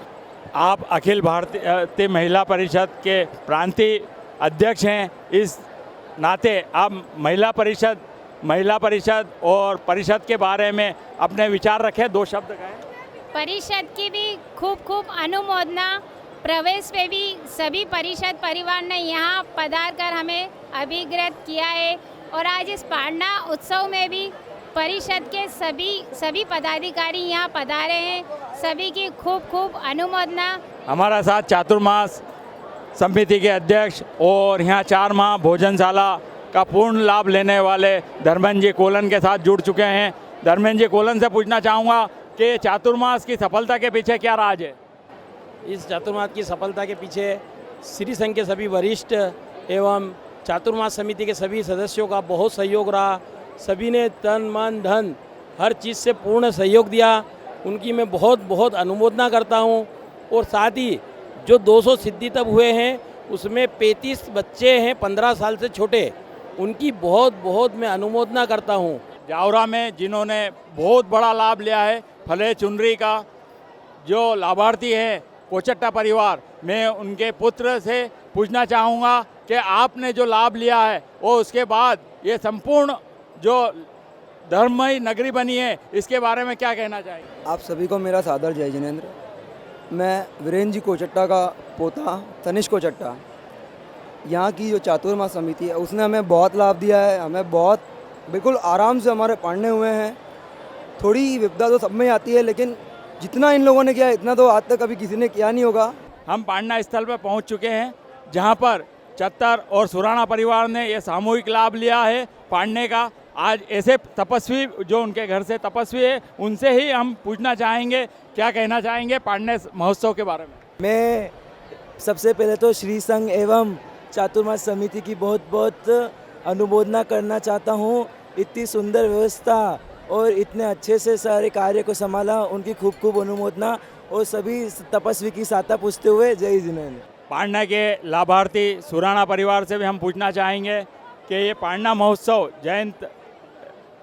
S20: आप अखिल भारतीय महिला परिषद के प्रांतीय अध्यक्ष हैं, इस नाते आप महिला परिषद और परिषद के बारे में अपने विचार रखें, 2 शब्द कहें।
S21: परिषद की भी खूब अनुमोदना। प्रवेश पे भी सभी परिषद परिवार ने यहाँ पधार कर हमें अभिग्रत किया है, और आज इस पांडा उत्सव में भी परिषद के सभी पदाधिकारी यहाँ पधारे हैं। सभी की खूब अनुमोदना।
S20: हमारा साथ चातुर्मास समिति के अध्यक्ष और यहाँ 4 माह भोजनशाला का पूर्ण लाभ लेने वाले धर्मेंद्र जी कोलन के साथ जुड़ चुके हैं। धर्मेंद्र जी कोलन से पूछना चाहूँगा कि चातुर्मास की सफलता के पीछे क्या राज है?
S22: इस चातुर्मास की सफलता के पीछे श्री संघ के सभी वरिष्ठ एवं चातुर्मास समिति के सभी सदस्यों का बहुत सहयोग रहा। सभी ने तन मन धन हर चीज़ से पूर्ण सहयोग दिया। उनकी मैं बहुत अनुमोदना करता हूं। और साथ ही जो 200 सिद्धि तप हुए हैं उसमें 35 बच्चे हैं 15 साल से छोटे, उनकी बहुत मैं अनुमोदना करता हूं।
S20: जावरा में जिन्होंने बहुत बड़ा लाभ लिया है, फले चुनरी का जो लाभार्थी हैं कोचट्टा परिवार, मैं उनके पुत्र से पूछना चाहूँगा कि आपने जो लाभ लिया है वो उसके बाद ये संपूर्ण जो धर्ममयी नगरी बनी है, इसके बारे में क्या कहना चाहिए?
S23: आप सभी को मेरा सादर जय जिनेंद्र। मैं वीरेंद्र जी कोचट्टा का पोता तनिष्क कोचट्टा। यहाँ की जो चातुर्मास समिति है उसने हमें बहुत लाभ दिया है। हमें बहुत बिल्कुल आराम से हमारे पढ़ने हुए हैं। थोड़ी विपदा तो सब में आती है, लेकिन जितना इन लोगों ने किया इतना तो आज तक कभी किसी ने किया नहीं होगा।
S20: हम पांडा स्थल पर पहुँच चुके हैं, जहाँ पर चत्तर और सुराना परिवार ने ये सामूहिक लाभ लिया है पांडे का। आज ऐसे तपस्वी जो उनके घर से तपस्वी है, उनसे ही हम पूछना चाहेंगे क्या कहना चाहेंगे पांडे महोत्सव के बारे में।
S23: मैं सबसे पहले तो श्री संघ एवं चातुर्मास समिति की बहुत अनुमोदना करना चाहता हूँ। इतनी सुंदर व्यवस्था और इतने अच्छे से सारे कार्य को संभाला, उनकी खूब अनुमोदना। और सभी तपस्वी की साता पूछते हुए जय जिनेंद्र।
S20: पांडा के लाभार्थी सुराना परिवार से भी हम पूछना चाहेंगे कि ये पांडा महोत्सव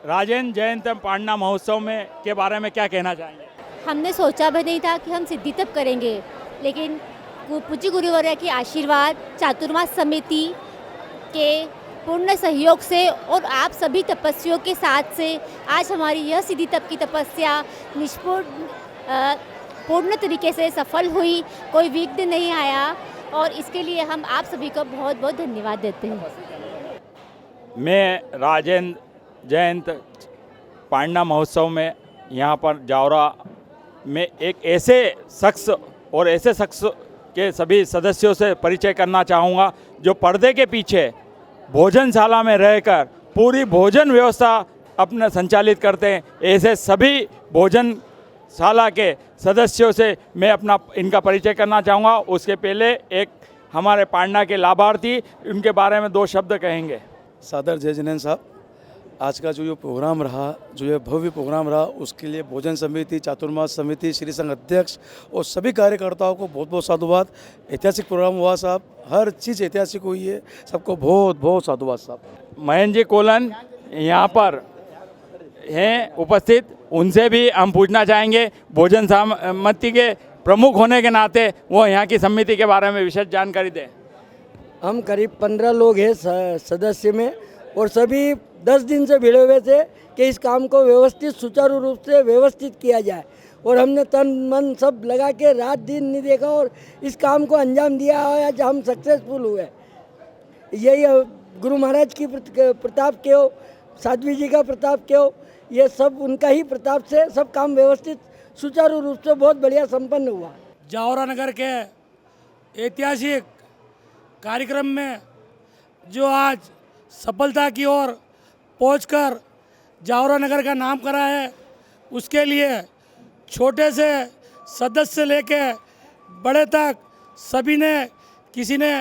S20: राजेंद्र जयंत पांडा महोत्सव में के बारे में क्या कहना चाहेंगे?
S24: हमने सोचा भी नहीं था कि हम सिद्धि तप करेंगे, लेकिन पूज्य गुरुवर्य की आशीर्वाद, चातुर्मास समिति के पूर्ण सहयोग से और आप सभी तपस्वियों के साथ से आज हमारी यह सिद्धि तप की तपस्या पूर्ण तरीके से सफल हुई। कोई विघ्न नहीं आया, और इसके लिए हम आप सभी को बहुत धन्यवाद देते हैं।
S20: मैं राजेंद्र जयंत पांडा महोत्सव में यहाँ पर जावरा में एक ऐसे शख्स के सभी सदस्यों से परिचय करना चाहूँगा जो पर्दे के पीछे भोजनशाला में रहकर पूरी भोजन व्यवस्था अपना संचालित करते हैं। ऐसे सभी भोजनशाला के सदस्यों से मैं इनका परिचय करना चाहूँगा। उसके पहले एक हमारे पांडा के लाभार्थी, उनके बारे में 2 शब्द कहेंगे।
S25: सादर जय जिनेंद्र साहब, आज का जो प्रोग्राम रहा, जो ये भव्य प्रोग्राम रहा, उसके लिए भोजन समिति, चातुर्मास समिति, श्री संघ अध्यक्ष और सभी कार्यकर्ताओं को बहुत साधुवाद। ऐतिहासिक प्रोग्राम हुआ साहब, हर चीज़ ऐतिहासिक हुई है, सबको बहुत साधुवाद साहब।
S20: महेंद्र जी कोलन यहाँ पर हैं उपस्थित, उनसे भी हम पूछना चाहेंगे भोजन समिति के प्रमुख होने के नाते वो यहाँ की समिति के बारे में विशेष जानकारी दें।
S23: हम करीब 15 लोग हैं सदस्य में, और सभी 10 दिन से भिड़े हुए थे कि इस काम को व्यवस्थित सुचारू रूप से व्यवस्थित किया जाए।
S3: और हमने तन मन सब लगा के रात दिन नहीं देखा और इस काम को अंजाम दिया और आज हम सक्सेसफुल हुए। यही गुरु महाराज की प्रताप के हो, साध्वी जी का प्रताप के हो, ये सब उनका ही प्रताप से सब काम व्यवस्थित सुचारू रूप से बहुत बढ़िया संपन्न हुआ।
S4: जावरा नगर के ऐतिहासिक कार्यक्रम में जो आज सफलता की ओर पहुंचकर जावरा नगर का नाम करा है, उसके लिए छोटे से सदस्य से लेके बड़े तक सभी ने किसी ने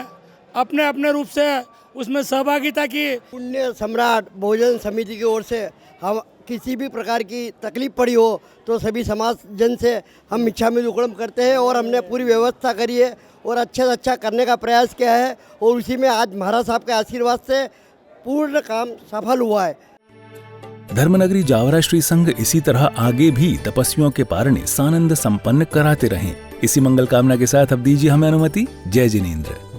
S4: अपने अपने रूप से उसमें सहभागिता की।
S3: पुण्य सम्राट भोजन समिति की ओर से हम किसी भी प्रकार की तकलीफ पड़ी हो तो सभी समाज जन से हम इच्छामी दुक्कड़म करते हैं और हमने पूरी व्यवस्था करी है और अच्छे से अच्छा करने का प्रयास किया है और उसी में आज महाराज साहब के आशीर्वाद से पूर्ण काम सफल हुआ है।
S1: धर्मनगरी जावरा श्री संघ इसी तरह आगे भी तपस्वियों के पारने सानंद संपन्न कराते रहें। इसी मंगल कामना के साथ अब दीजिए हमें अनुमति। जय जिनेंद्र।